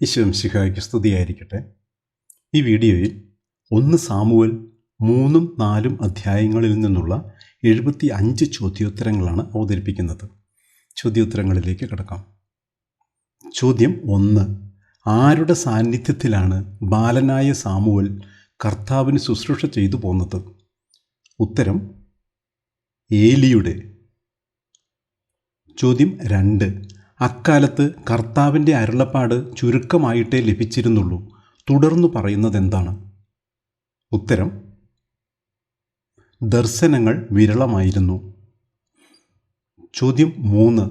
ഈശോമിശിഹായ്ക്ക് സ്തുതിയായിരിക്കട്ടെ. ഈ വീഡിയോയിൽ 1 സാമുവേൽ 3, 4 അധ്യായങ്ങളിൽ നിന്നുള്ള 75 ചോദ്യോത്തരങ്ങളാണ് അവതരിപ്പിക്കുന്നത്. ചോദ്യോത്തരങ്ങളിലേക്ക് കിടക്കാം. ചോദ്യം 1. ആരുടെ സാന്നിധ്യത്തിലാണ് ബാലനായ സാമുവേൽ കർത്താവിന് ശുശ്രൂഷ ചെയ്തു പോന്നത്? ഉത്തരം ഏലിയുടെ. ചോദ്യം 2. അക്കാലത്ത് കർത്താവിൻ്റെ അരുളപ്പാട് ചുരുക്കമായിട്ടേ ലഭിച്ചിരുന്നുള്ളൂ. തുടർന്നു പറയുന്നത് എന്താണ്? ഉത്തരം ദർശനങ്ങൾ വിരളമായിരുന്നു. ചോദ്യം 3.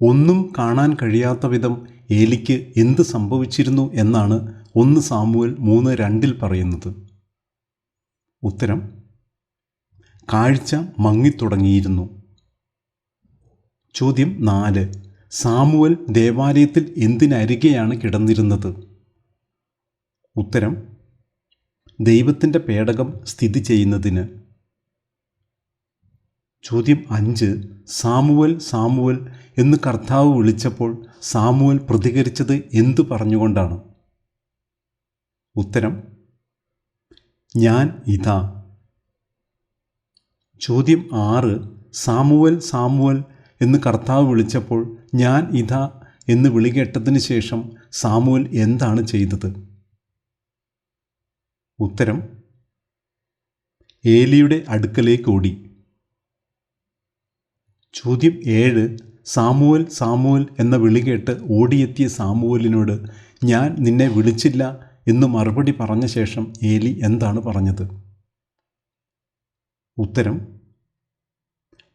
ഒന്നും കാണാൻ കഴിയാത്ത വിധം ഏലിക്ക് എന്ത് സംഭവിച്ചിരുന്നു എന്നാണ് 1 സാമുവേൽ 3:2 പറയുന്നത്? ഉത്തരം കാഴ്ച മങ്ങിത്തുടങ്ങിയിരുന്നു. ചോദ്യം 4. സാമുവേൽ ദേവാലയത്തിൽ എന്തിനരികെയാണ് കിടന്നിരുന്നത്? ഉത്തരം ദൈവത്തിൻ്റെ പേടകം സ്ഥിതി ചെയ്യുന്നതിന്. ചോദ്യം 5. സാമുവേൽ സാമുവേൽ എന്ന് കർത്താവ് വിളിച്ചപ്പോൾ സാമുവേൽ പ്രതികരിച്ചത് എന്തു പറഞ്ഞുകൊണ്ടാണ്? ഉത്തരം ഞാൻ ഇതാ. ചോദ്യം 6. സാമുവേൽ സാമുവേൽ എന്ന് കർത്താവ് വിളിച്ചപ്പോൾ ഞാൻ ഇതാ എന്ന് വിളി കേട്ടതിന് ശേഷം സാമുവേൽ എന്താണ് ചെയ്തത്? ഉത്തരം ഏലിയുടെ അടുക്കലേക്ക് ഓടി. ചോദ്യം 7. സാമുവേൽ സാമുവേൽ എന്ന വിളി കേട്ട് ഓടിയെത്തിയ സാമുവേലിനോട് ഞാൻ നിന്നെ വിളിച്ചില്ല എന്ന് മറുപടി പറഞ്ഞ ശേഷം ഏലി എന്താണ് പറഞ്ഞത്? ഉത്തരം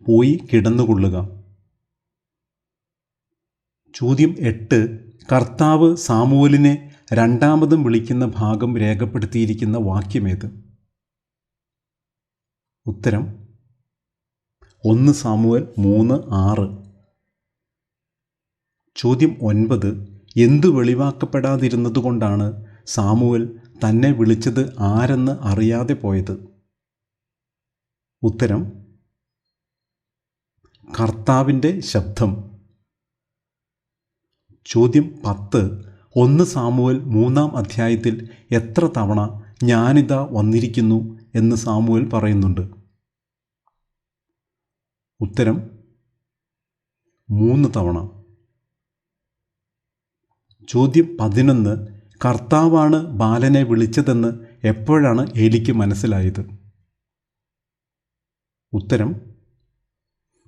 പോയി കിടന്നുകൊള്ളുക. ചോദ്യം 8. കർത്താവ് സാമുവേലിനെ രണ്ടാമതും വിളിക്കുന്ന ഭാഗം രേഖപ്പെടുത്തിയിരിക്കുന്ന വാക്യമേത്? ഉത്തരം 1 സാമുവേൽ 3:6. ചോദ്യം 9. എന്തു വെളിവാക്കപ്പെടാതിരുന്നതുകൊണ്ടാണ് സാമുവേൽ തന്നെ വിളിച്ചത് ആരെന്ന് അറിയാതെ പോയത്? ഉത്തരം കർത്താവിൻ്റെ ശബ്ദം. ചോദ്യം 10. 1 സാമുവേൽ 3-ാം അധ്യായത്തിൽ എത്ര തവണ ഞാനിതാ വന്നിരിക്കുന്നു എന്ന് സാമുവേൽ പറയുന്നുണ്ട്? ഉത്തരം 3 തവണ. ചോദ്യം 11. കർത്താവാണ് ബാലനെ വിളിച്ചതെന്ന് എപ്പോഴാണ് ഏലിക്ക് മനസ്സിലായത്? ഉത്തരം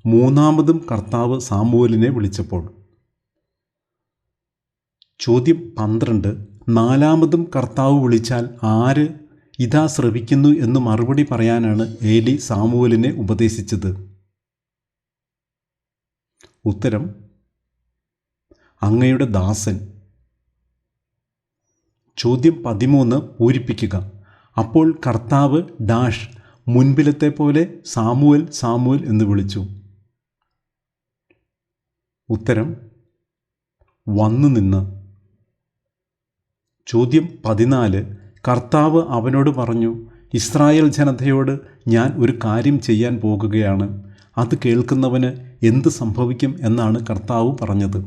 3-ാമതും കർത്താവ് സാമുവേലിനെ വിളിച്ചപ്പോൾ. ചോദ്യം 12. 4-ാമതും കർത്താവ് വിളിച്ചാൽ ആര് ഇതാ ശ്രവിക്കുന്നു എന്ന് മറുപടി പറയാനാണ് ഏലി സാമുവേലിനെ ഉപദേശിച്ചത്? ഉത്തരം അങ്ങയുടെ ദാസൻ. ചോദ്യം 13 പൂരിപ്പിക്കുക. അപ്പോൾ കർത്താവ് ഡാഷ് മുൻപിലത്തെ പോലെ സാമുവേൽ സാമുവേൽ എന്ന് വിളിച്ചു. ഉത്തരം വന്നു നിന്ന്. ചോദ്യം 14. കർത്താവ് അവനോട് പറഞ്ഞു, ഇസ്രായേൽ ജനതയോട് ഞാൻ ഒരു കാര്യം ചെയ്യാൻ പോകുകയാണ്, അത് കേൾക്കുന്നവന് എന്ത് സംഭവിക്കും എന്നാണ് കർത്താവ് പറഞ്ഞത്?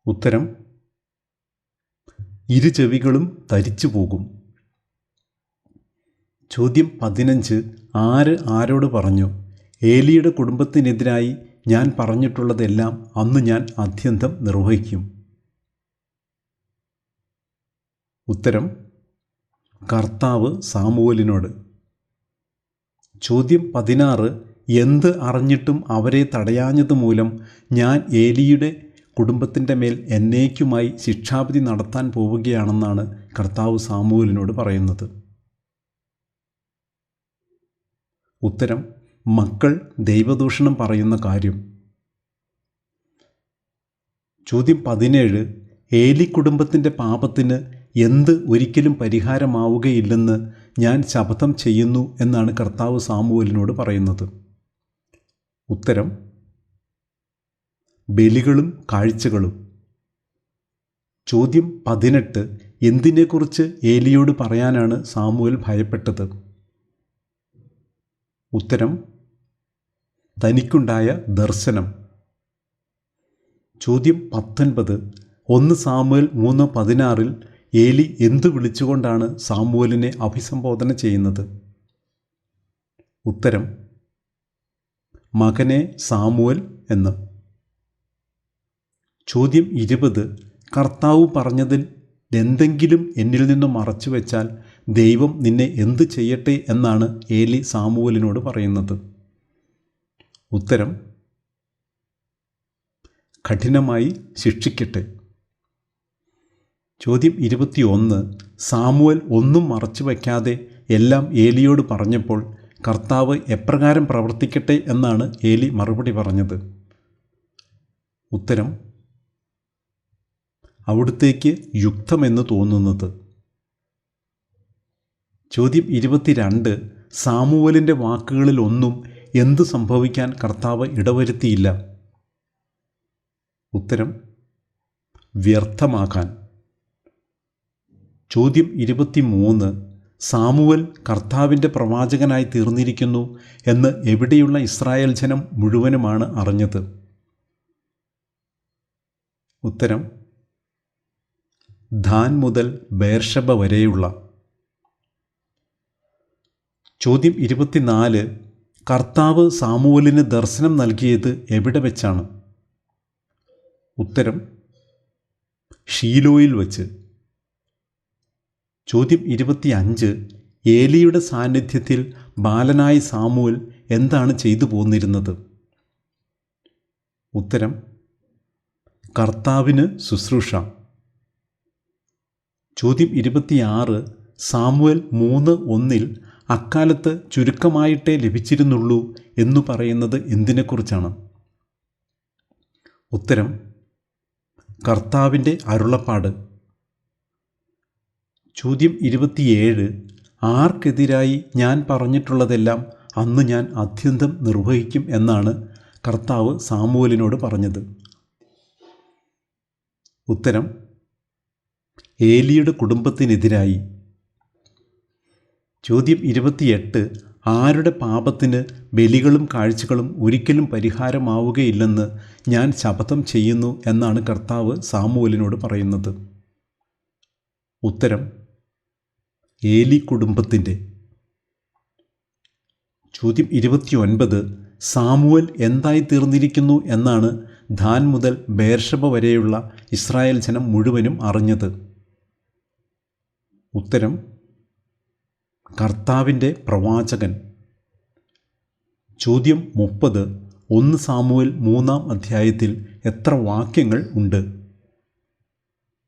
ഉത്തരം ഇരു ചെവികളും തരിച്ചു പോകും. ചോദ്യം 15. ആര് ആരോട് പറഞ്ഞു? ഏലിയുടെ കുടുംബത്തിനെതിരായി ഞാൻ പറഞ്ഞിട്ടുള്ളതെല്ലാം അന്ന് ഞാൻ ആദ്യന്തം നിർവഹിക്കും. ഉത്തരം കർത്താവ് സാമുവേലിനോട്. ചോദ്യം 16. എന്ത് അറിഞ്ഞിട്ടും അവരെ തടയാഞ്ഞത് മൂലം ഞാൻ ഏലിയുടെ കുടുംബത്തിൻ്റെ മേൽ എന്നേക്കുമായി ശിക്ഷാവിധി നടത്താൻ പോവുകയാണെന്നാണ് കർത്താവ് സാമുവേലിനോട് പറയുന്നത്? ഉത്തരം മക്കൾ ദൈവദൂഷണം പറയുന്ന കാര്യം. ചോദ്യം 17. ഏലി കുടുംബത്തിൻ്റെ പാപത്തിന് എന്ത് ഒരിക്കലും പരിഹാരമാവുകയില്ലെന്ന് ഞാൻ ശപഥം ചെയ്യുന്നു എന്നാണ് കർത്താവ് സാമുവേലിനോട് പറയുന്നത്? ഉത്തരം ബലികളും കാഴ്ചകളും. ചോദ്യം 18. എന്തിനെക്കുറിച്ച് ഏലിയോട് പറയാനാണ് സാമുവേൽ ഭയപ്പെട്ടത്? ഉത്തരം തനിക്കുണ്ടായ ദർശനം. ചോദ്യം 19. 1 സാമുവേൽ 3:16 ഏലി എന്തു വിളിച്ചുകൊണ്ടാണ് സാമുവേലിനെ അഭിസംബോധന ചെയ്യുന്നത്? ഉത്തരം മകനെ സാമുവേൽ എന്ന്. ചോദ്യം 20. കർത്താവ് പറഞ്ഞതിൽ എന്തെങ്കിലും എന്നിൽ നിന്നും മറച്ചു വെച്ചാൽ ദൈവം നിന്നെ എന്ത് ചെയ്യട്ടെ എന്നാണ് ഏലി സാമുവേലിനോട് പറയുന്നത്? ഉത്തരം കഠിനമായി ശിക്ഷിക്കട്ടെ. ചോദ്യം 21. സാമുവേൽ ഒന്നും മറച്ചു വയ്ക്കാതെ എല്ലാം ഏലിയോട് പറഞ്ഞപ്പോൾ കർത്താവ് എപ്രകാരം പ്രവർത്തിക്കട്ടെ എന്നാണ് ഏലി മറുപടി പറഞ്ഞത്? ഉത്തരം അവിടുത്തേക്ക് യുക്തമെന്ന് തോന്നുന്നത്. ചോദ്യം 22. സാമുവേലിൻ്റെ വാക്കുകളിലൊന്നും എന്ത് സംഭവിക്കാൻ കർത്താവ് ഇടവരുത്തിയില്ല? ഉത്തരം വ്യർത്ഥമാക്കാൻ. ചോദ്യം 23. സാമുവേൽ കർത്താവിൻ്റെ പ്രവാചകനായി തീർന്നിരിക്കുന്നു എന്ന് എവിടെയുള്ള ഇസ്രായേൽ ജനം മുഴുവനുമാണ് അറിഞ്ഞത്? ഉത്തരം ദാൻ മുതൽ ബേർഷബ വരെയുള്ള. ചോദ്യം 24. കർത്താവ് സാമുവേലിന് ദർശനം നൽകിയത് എവിടെ വെച്ചാണ്? ഉത്തരം ഷീലോയിൽ വച്ച്. ചോദ്യം 25. ഏലിയുടെ സാന്നിധ്യത്തിൽ ബാലനായ സാമുവേൽ എന്താണ് ചെയ്തു പോന്നിരുന്നത്? ഉത്തരം കർത്താവിന് ശുശ്രൂഷ. ചോദ്യം 26. സാമുവേൽ 3:1 അക്കാലത്ത് ചുരുക്കമായിട്ടേ ലഭിച്ചിരുന്നുള്ളൂ എന്നു പറയുന്നത് എന്തിനെക്കുറിച്ചാണ്? ഉത്തരം കർത്താവിൻ്റെ അരുളപ്പാട്. ചോദ്യം 27. ആർക്കെതിരായി ഞാൻ പറഞ്ഞിട്ടുള്ളതെല്ലാം അന്ന് ഞാൻ അത്യന്തം നിർവഹിക്കും എന്നാണ് കർത്താവ് സാമുവേലിനോട് പറഞ്ഞത്? ഉത്തരം ഏലിയുടെ കുടുംബത്തിനെതിരായി. ചോദ്യം 28. ആരുടെ പാപത്തിന് ബലികളും കാഴ്ചകളും ഒരിക്കലും പരിഹാരമാവുകയില്ലെന്ന് ഞാൻ ശപഥം ചെയ്യുന്നു എന്നാണ് കർത്താവ് സാമുവേലിനോട് പറയുന്നത്? ഉത്തരം ഏലി കുടുംബത്തിൻ്റെ. ചോദ്യം 29. സാമുവേൽ എന്തായി തീർന്നിരിക്കുന്നു എന്നാണ് ദാൻ മുതൽ ബേർഷബ വരെയുള്ള ഇസ്രായേൽ ജനം മുഴുവനും അറിഞ്ഞത്? ഉത്തരം കർത്താവിൻ്റെ പ്രവാചകൻ. ചോദ്യം 30. 1 സാമുവേൽ 3-ാം അധ്യായത്തിൽ എത്ര വാക്യങ്ങൾ ഉണ്ട്?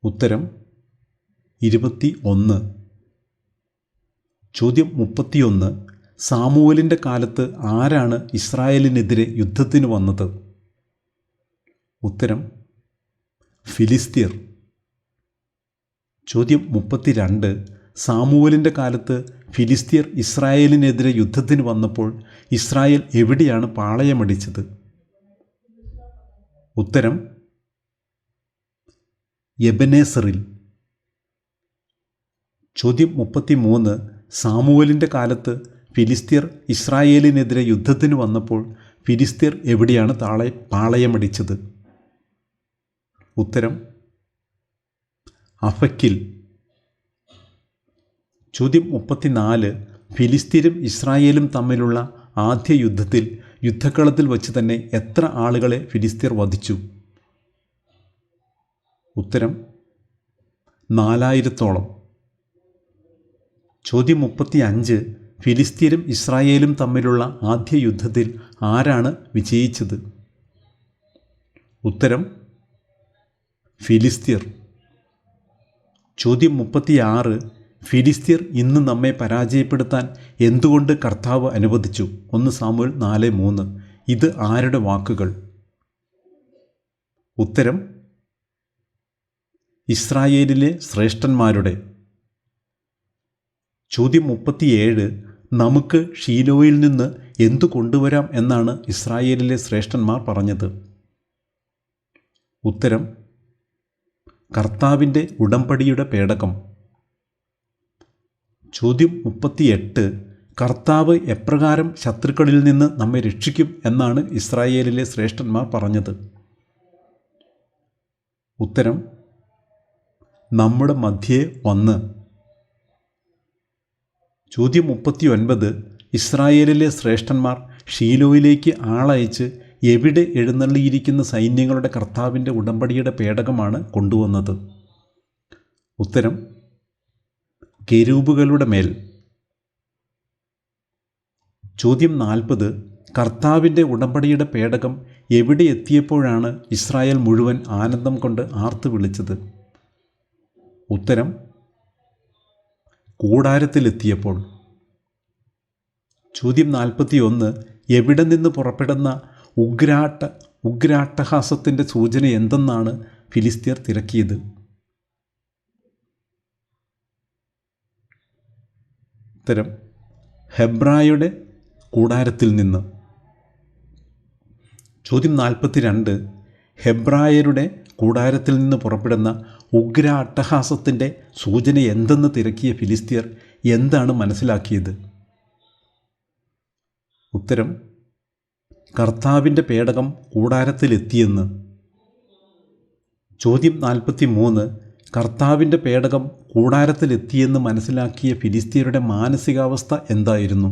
ഉത്തരം 21. ചോദ്യം 31. സാമുവേലിൻ്റെ കാലത്ത് ആരാണ് ഇസ്രായേലിനെതിരെ യുദ്ധത്തിന് വന്നത്? ഉത്തരം ഫിലിസ്തീർ. ചോദ്യം 32. സാമുവേലിൻ്റെ കാലത്ത് ഫിലിസ്തീർ ഇസ്രായേലിനെതിരെ യുദ്ധത്തിന് വന്നപ്പോൾ ഇസ്രായേൽ എവിടെയാണ് പാളയമടിച്ചത്? ഉത്തരം എബനേസറിൽ. ചോദ്യം 33. സാമുവേലിൻ്റെ കാലത്ത് ഫിലിസ്തീർ ഇസ്രായേലിനെതിരെ യുദ്ധത്തിന് വന്നപ്പോൾ ഫിലിസ്തീർ എവിടെയാണ് പാളയമടിച്ചത്? ഉത്തരം അഫക്കിൽ. ചോദ്യം 34. ഫിലിസ്തീനും ഇസ്രായേലും തമ്മിലുള്ള ആദ്യ യുദ്ധത്തിൽ യുദ്ധക്കളത്തിൽ വച്ച് തന്നെ എത്ര ആളുകളെ ഫിലിസ്തീർ വധിച്ചു? ഉത്തരം 4000-ഓളം. ചോദ്യം 35. ഫിലിസ്തീനും ഇസ്രായേലും തമ്മിലുള്ള ആദ്യ യുദ്ധത്തിൽ ആരാണ് വിജയിച്ചത്? ഉത്തരം ഫിലിസ്തീർ. ചോദ്യം 36. ഫിലിസ്തീർ ഇന്ന് നമ്മെ പരാജയപ്പെടുത്താൻ എന്തുകൊണ്ട് കർത്താവ് അനുവദിച്ചു? 1 സാമുവേൽ 4:3. ഇത് ആരുടെ വാക്കുകൾ? ഉത്തരം ഇസ്രായേലിലെ ശ്രേഷ്ഠന്മാരുടെ. ചോദ്യം 37. നമുക്ക് ഷീലോയിൽ നിന്ന് എന്തു കൊണ്ടുവരാം എന്നാണ് ഇസ്രായേലിലെ ശ്രേഷ്ഠന്മാർ പറഞ്ഞത്? ഉത്തരം കർത്താവിൻ്റെ ഉടമ്പടിയുടെ പേടകം. ചോദ്യം 38. കർത്താവ് എപ്രകാരം ശത്രുക്കളിൽ നിന്ന് നമ്മെ രക്ഷിക്കും എന്നാണ് ഇസ്രായേലിലെ ശ്രേഷ്ഠന്മാർ പറഞ്ഞത്? ഉത്തരം നമ്മുടെ മധ്യേ വന്ന്. ചോദ്യം 39. ഇസ്രായേലിലെ ശ്രേഷ്ഠന്മാർ ഷീലോയിലേക്ക് ആളയച്ച് എവിടെ എഴുന്നള്ളിയിരിക്കുന്ന സൈന്യങ്ങളുടെ കർത്താവിൻ്റെ ഉടമ്പടിയുടെ പേടകമാണ് കൊണ്ടുവന്നത്? ഉത്തരം കെരൂബുകളുടെ മേൽ. ചോദ്യം 40. കർത്താവിൻ്റെ ഉടമ്പടിയുടെ പേടകം എവിടെ എത്തിയപ്പോഴാണ് ഇസ്രായേൽ മുഴുവൻ ആനന്ദം കൊണ്ട് ആർത്തു വിളിച്ചത്? ഉത്തരം കൂടാരത്തിലെത്തിയപ്പോൾ. ചോദ്യം 41. എവിടെ നിന്ന് പുറപ്പെടുന്ന ഉഗ്രാട്ടഹാസത്തിൻ്റെ സൂചന എന്തെന്നാണ് ഫിലിസ്തീർ തിരക്കിയത്? ഉത്തരം ഹെബ്രായുടെ കൂടാരത്തിൽ നിന്ന്. ചോദ്യം 42. ഹെബ്രായരുടെ കൂടാരത്തിൽ നിന്ന് പുറപ്പെടുന്ന ഉഗ്ര അട്ടഹാസത്തിൻ്റെ സൂചന എന്തെന്ന് തിരക്കിയ ഫിലിസ്തീർ എന്താണ് മനസ്സിലാക്കിയത്? ഉത്തരം കർത്താവിൻ്റെ പേടകം കൂടാരത്തിലെത്തിയെന്ന്. ചോദ്യം 43. കർത്താവിൻ്റെ പേടകം കൂടാരത്തിലെത്തിയെന്ന് മനസ്സിലാക്കിയ ഫിലിസ്തീയരുടെ മാനസികാവസ്ഥ എന്തായിരുന്നു?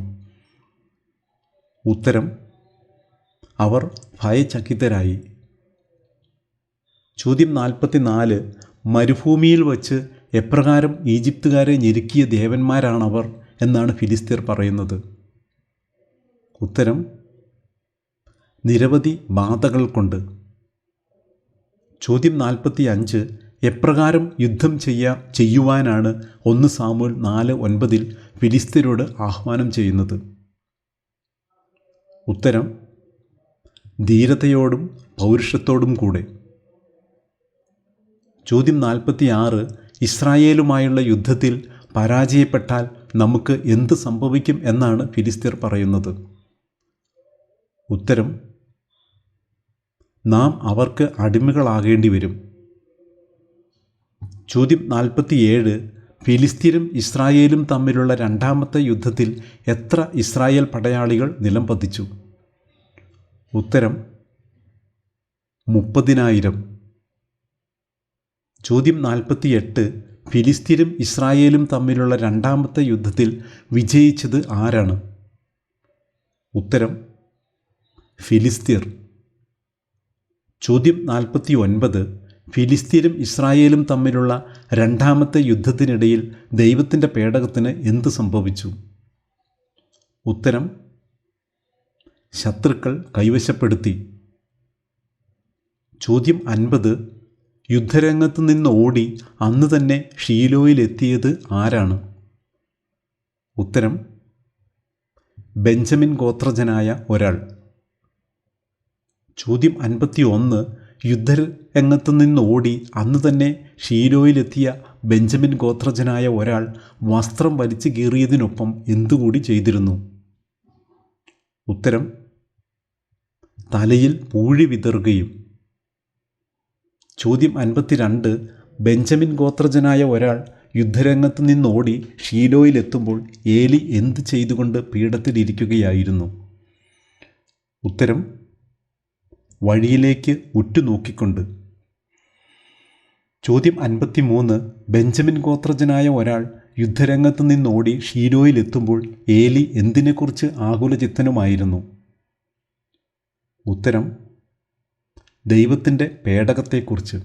ഉത്തരം അവർ ഭയചകിതരായി. ചോദ്യം 44. മരുഭൂമിയിൽ വച്ച് എപ്രകാരം ഈജിപ്തുകാരെ ഞെരുക്കിയ ദേവന്മാരാണവർ എന്നാണ് ഫിലിസ്തീർ പറയുന്നത്? ഉത്തരം നിരവധി ബാധകൾ കൊണ്ട്. ചോദ്യം 45. എപ്രകാരം യുദ്ധം ചെയ്യുവാനാണ് 1 സാമുവേൽ 4:9 ഫിലിസ്തീരോട് ആഹ്വാനം ചെയ്യുന്നത്? ഉത്തരം ധീരതയോടും പൗരുഷത്തോടും കൂടെ. ചോദ്യം 46. ഇസ്രായേലുമായുള്ള യുദ്ധത്തിൽ പരാജയപ്പെട്ടാൽ നമുക്ക് എന്ത് സംഭവിക്കും എന്നാണ് ഫിലിസ്തീർ പറയുന്നത്? ഉത്തരം നാം അവർക്ക് അടിമകളാകേണ്ടി വരും. ചോദ്യം 47. ഫിലിസ്തീനും ഇസ്രായേലും തമ്മിലുള്ള രണ്ടാമത്തെ യുദ്ധത്തിൽ എത്ര ഇസ്രായേൽ പടയാളികൾ നിലം പതിച്ചു? ഉത്തരം 30,000. ചോദ്യം 48. ഫിലിസ്തീനും ഇസ്രായേലും തമ്മിലുള്ള രണ്ടാമത്തെ യുദ്ധത്തിൽ വിജയിച്ചത് ആരാണ്? ഉത്തരം ഫിലിസ്തീർ. ചോദ്യം 49. ഫിലിസ്തീനും ഇസ്രായേലും തമ്മിലുള്ള രണ്ടാമത്തെ യുദ്ധത്തിനിടയിൽ ദൈവത്തിൻ്റെ പേടകത്തിന് എന്ത് സംഭവിച്ചു? ഉത്തരം ശത്രുക്കൾ കൈവശപ്പെടുത്തി. ചോദ്യം 50. യുദ്ധരംഗത്ത് നിന്ന് ഓടി അന്ന് തന്നെ ഷീലോയിലെത്തിയത് ആരാണ്? ഉത്തരം ബെഞ്ചമിൻ ഗോത്രജനായ ഒരാൾ. ചോദ്യം 51. യുദ്ധരംഗത്ത് നിന്ന് ഓടി അന്ന് തന്നെ ഷീലോയിലെത്തിയ ബെഞ്ചമിൻ ഗോത്രജനായ ഒരാൾ വസ്ത്രം വലിച്ചു കീറിയതിനൊപ്പം എന്തുകൂടി ചെയ്തിരുന്നു? ഉത്തരം തലയിൽ പൂഴി വിതറുകയും. ചോദ്യം 52. ബെഞ്ചമിൻ ഗോത്രജനായ ഒരാൾ യുദ്ധരംഗത്ത് നിന്നോടി ഷീലോയിലെത്തുമ്പോൾ ഏലി എന്ത് ചെയ്തുകൊണ്ട് പീഠത്തിലിരിക്കുകയായിരുന്നു? ഉത്തരം വഴിയിലേക്ക് ഉറ്റുനോക്കിക്കൊണ്ട്. ചോദ്യം 53. ബെഞ്ചമിൻ ഗോത്രജനായ ഒരാൾ യുദ്ധരംഗത്ത് നിന്നോടി ഷീലോയിലെത്തുമ്പോൾ ഏലി എന്തിനെക്കുറിച്ച് ആകുലചിത്തനുമായിരുന്നു? ഉത്തരം ദൈവത്തിൻ്റെ പേടകത്തെക്കുറിച്ച്.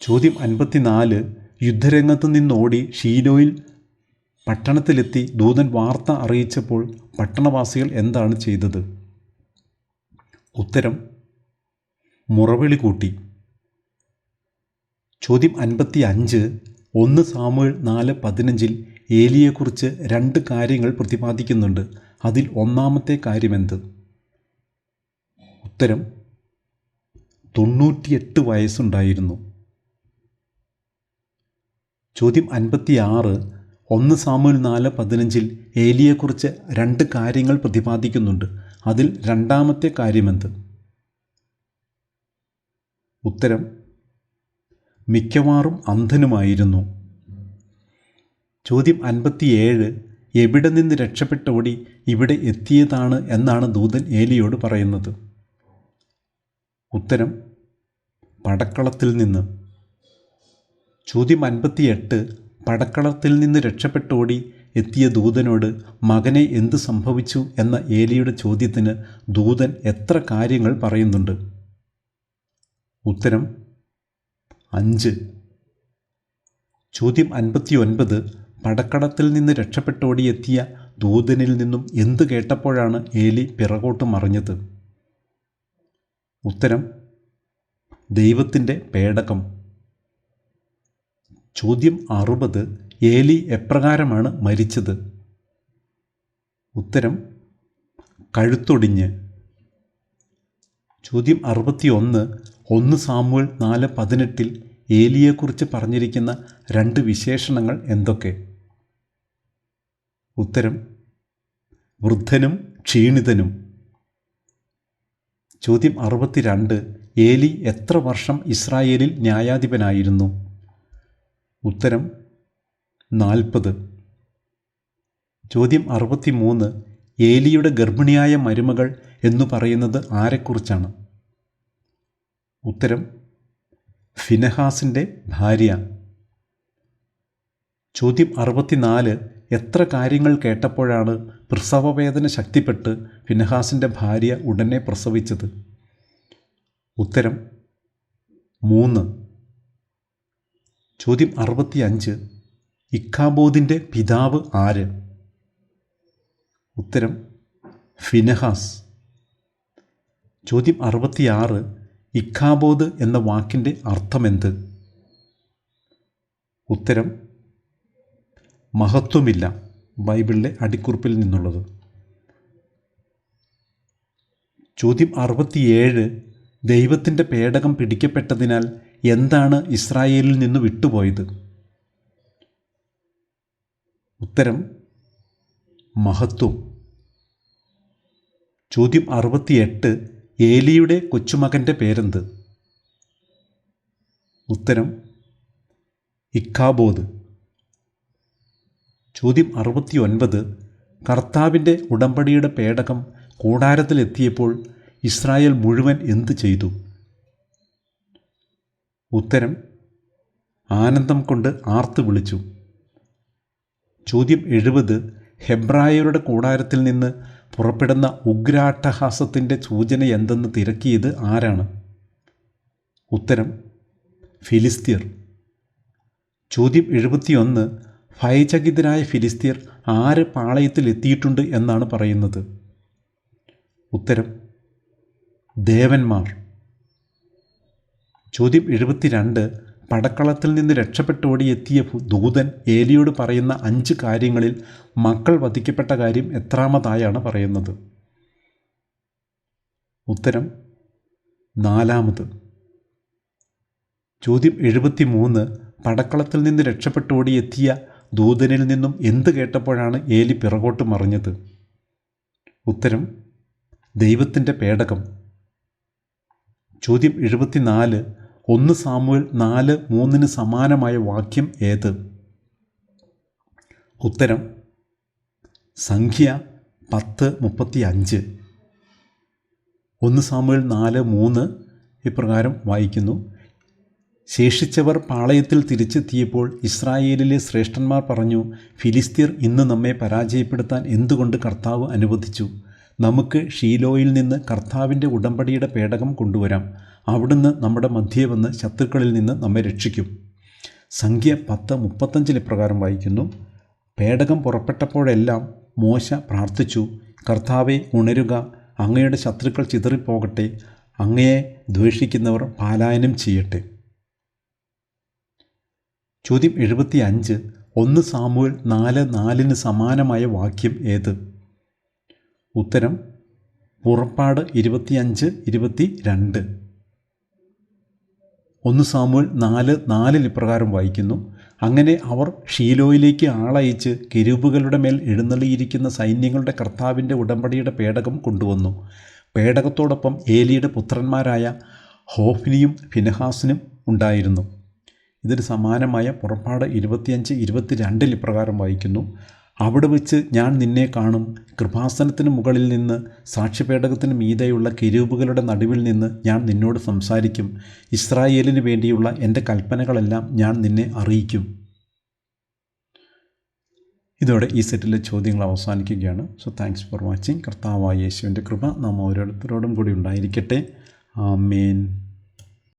ചോദ്യം 54. യുദ്ധരംഗത്ത് നിന്നോടി ഷീലോയിൽ പട്ടണത്തിലെത്തി ദൂതൻ വാർത്ത അറിയിച്ചപ്പോൾ പട്ടണവാസികൾ എന്താണ് ചെയ്തത്? ഉത്തരം മുറവിളി കൂട്ടി. ചോദ്യം 55. 1 സാമുവേൽ 4:15 ഏലിയെക്കുറിച്ച് 2 കാര്യങ്ങൾ പ്രതിപാദിക്കുന്നുണ്ട്. അതിൽ ഒന്നാമത്തെ കാര്യമെന്ത്? ഉത്തരം 98 വയസ്സുണ്ടായിരുന്നു. ചോദ്യം 56. 1 സാമുവേൽ 4:15 ഏലിയെക്കുറിച്ച് 2 കാര്യങ്ങൾ പ്രതിപാദിക്കുന്നുണ്ട്. അതിൽ രണ്ടാമത്തെ കാര്യമെന്ത്? ഉത്തരം മിക്കവാറും അന്ധനുമായിരുന്നു. ചോദ്യം 57. എവിടെ നിന്ന് രക്ഷപ്പെട്ടോടി ഇവിടെ എത്തിയതാണ് എന്നാണ് ദൂതൻ ഏലിയോട് പറയുന്നത്? ഉത്തരം പടക്കളത്തിൽ നിന്ന്. ചോദ്യം 58. പടക്കളത്തിൽ നിന്ന് രക്ഷപ്പെട്ടോടി എത്തിയ ദൂതനോട് മകനെ എന്ത് സംഭവിച്ചു എന്ന ഏലിയുടെ ചോദ്യത്തിന് ദൂതൻ എത്ര കാര്യങ്ങൾ പറയുന്നുണ്ട്? ഉത്തരം 5. ചോദ്യം 59. പടക്കളത്തിൽ നിന്ന് രക്ഷപ്പെട്ടോടിയെത്തിയ ദൂതനിൽ നിന്നും എന്ത് കേട്ടപ്പോഴാണ് ഏലി പിറകോട്ട് മറിഞ്ഞത്? ഉത്തരം ദൈവത്തിൻ്റെ പേടകം. ചോദ്യം 60. ഏലി എപ്രകാരമാണ് മരിച്ചത്? ഉത്തരം കഴുത്തൊടിഞ്ഞ്. ചോദ്യം 61. 1 സാമുവേൽ 4:18 ഏലിയെക്കുറിച്ച് പറഞ്ഞിരിക്കുന്ന 2 വിശേഷണങ്ങൾ എന്തൊക്കെ? ഉത്തരം വൃദ്ധനും ക്ഷീണിതനും. ചോദ്യം 62. ഏലി എത്ര വർഷം ഇസ്രായേലിൽ ന്യായാധിപനായിരുന്നു? ഉത്തരം 40. ചോദ്യം 63. ഏലിയുടെ ഗർഭിണിയായ മരുമകൾ എന്നു പറയുന്നത് ആരെക്കുറിച്ചാണ്? ഉത്തരം ഫിനെഹാസിൻ്റെ ഭാര്യ. ചോദ്യം 64. എത്ര കാര്യങ്ങൾ കേട്ടപ്പോഴാണ് പ്രസവവേദന ശക്തിപ്പെട്ട് ഫിനെഹാസിൻ്റെ ഭാര്യ ഉടനെ പ്രസവിച്ചത്? ഉത്തരം 3. ചോദ്യം 65. ഇഖാബോദിൻ്റെ പിതാവ് ആര്? ഉത്തരം ഫിനെഹാസ്. ചോദ്യം 66. ഇഖാബോദ് എന്ന വാക്കിൻ്റെ അർത്ഥമെന്ത്? ഉത്തരം മഹത്വമില്ല. ബൈബിളിലെ അടിക്കുറിപ്പിൽ നിന്നുള്ളത്. ചോദ്യം 67. ദൈവത്തിൻ്റെ പേടകം പിടിക്കപ്പെട്ടതിനാൽ എന്താണ് ഇസ്രായേലിൽ നിന്ന് വിട്ടുപോയത്? ഉത്തരം മഹത്വം. ചോദ്യം 68. ഏലിയുടെ കൊച്ചുമകൻ്റെ പേരെന്ത്? ഉത്തരം ഇഖാബോദ്. ചോദ്യം 69. കർത്താവിൻ്റെ ഉടമ്പടിയുടെ പേടകം കൂടാരത്തിലെത്തിയപ്പോൾ ഇസ്രായേൽ മുഴുവൻ എന്തു ചെയ്തു? ഉത്തരം ആനന്ദം കൊണ്ട് ആർത്തു വിളിച്ചു. ചോദ്യം 70. ഹെബ്രായരുടെ കൂടാരത്തിൽ നിന്ന് പുറപ്പെടുന്ന ഉഗ്രാട്ടഹാസത്തിൻ്റെ സൂചന എന്തെന്ന് തിരക്കിയത് ആരാണ്? ഉത്തരം ഫിലിസ്തീർ. ചോദ്യം 71. ഭയചകിതരായ ഫിലിസ്തീർ ആര് പാളയത്തിൽ എത്തിയിട്ടുണ്ട് എന്നാണ് പറയുന്നത്? ഉത്തരം ദേവന്മാർ. ചോദ്യം 72. പടക്കളത്തിൽ നിന്ന് രക്ഷപ്പെട്ടോടിയെത്തിയ ദൂതൻ ഏലിയോട് പറയുന്ന 5 കാര്യങ്ങളിൽ മക്കൾ വധിക്കപ്പെട്ട കാര്യം എത്രാമതായാണ് പറയുന്നത്? ഉത്തരം 4. ചോദ്യം 73. പടക്കളത്തിൽ നിന്ന് രക്ഷപ്പെട്ടോടിയെത്തിയ ദൂതനിൽ നിന്നും എന്ത് കേട്ടപ്പോഴാണ് ഏലി പിറകോട്ട് മറിഞ്ഞത്? ഉത്തരം ദൈവത്തിൻ്റെ പേടകം. ചോദ്യം 74. 1 സാമുവേൽ 4:3 സമാനമായ വാക്യം ഏത്? ഉത്തരം സംഖ്യ 10:35. 1 സാമുവേൽ 4:3 ഇപ്രകാരം വായിക്കുന്നു: ശേഷിച്ചവർ പാളയത്തിൽ തിരിച്ചെത്തിയപ്പോൾ ഇസ്രായേലിലെ ശ്രേഷ്ഠന്മാർ പറഞ്ഞു, ഫിലിസ്തീർ ഇന്ന് നമ്മെ പരാജയപ്പെടുത്താൻ എന്തുകൊണ്ട് കർത്താവ് അനുവദിച്ചു? നമുക്ക് ഷീലോയിൽ നിന്ന് കർത്താവിൻ്റെ ഉടമ്പടിയുടെ പേടകം കൊണ്ടുവരാം. അവിടുന്ന് നമ്മുടെ മധ്യേ വന്ന് ശത്രുക്കളിൽ നിന്ന് നമ്മെ രക്ഷിക്കും. സംഖ്യ 10:35 ഇപ്രകാരം വായിക്കുന്നു: പേടകം പുറപ്പെട്ടപ്പോഴെല്ലാം മോശ പ്രാർത്ഥിച്ചു, കർത്താവെ ഉണരുക, അങ്ങയുടെ ശത്രുക്കൾ ചിതറിപ്പോകട്ടെ, അങ്ങയെ ദ്വേഷിക്കുന്നവർ പലായനം ചെയ്യട്ടെ. ചോദ്യം 75. 1 സാമുവേൽ 4:4 സമാനമായ വാക്യം ഏത്? ഉത്തരം പുറപ്പാട് 25:22. 1 സാമുവേൽ 4:4 ഇപ്രകാരം വായിക്കുന്നു: അങ്ങനെ അവർ ഷീലോയിലേക്ക് ആളയച്ച് കെരൂബുകളുടെ മേൽ എഴുന്നള്ളിയിരിക്കുന്ന സൈന്യങ്ങളുടെ കർത്താവിൻ്റെ ഉടമ്പടിയുടെ പേടകം കൊണ്ടുവന്നു. പേടകത്തോടൊപ്പം ഏലിയുടെ പുത്രന്മാരായ ഹോഫ്നിയും ഫിനെഹാസിനും ഉണ്ടായിരുന്നു. ഇതിന് സമാനമായ പുറപ്പാട് 25:22 ഇപ്രകാരം വായിക്കുന്നു: അവിടെ വെച്ച് ഞാൻ നിന്നെ കാണും. കൃപാസനത്തിന് മുകളിൽ നിന്ന് സാക്ഷ്യപേടകത്തിന് മീതെയുള്ള കെരൂബുകളുടെ നടുവിൽ നിന്ന് ഞാൻ നിന്നോട് സംസാരിക്കും. ഇസ്രായേലിന് വേണ്ടിയുള്ള എൻ്റെ കൽപ്പനകളെല്ലാം ഞാൻ നിന്നെ അറിയിക്കും. ഇതോടെ ഈ സെറ്റിലെ ചോദ്യങ്ങൾ അവസാനിക്കുകയാണ്. So thanks for watching. കർത്താവായ യേശുവിൻ്റെ കൃപ നാം ഓരോരുത്തരോടും കൂടി ഉണ്ടായിരിക്കട്ടെ. ആമേൻ.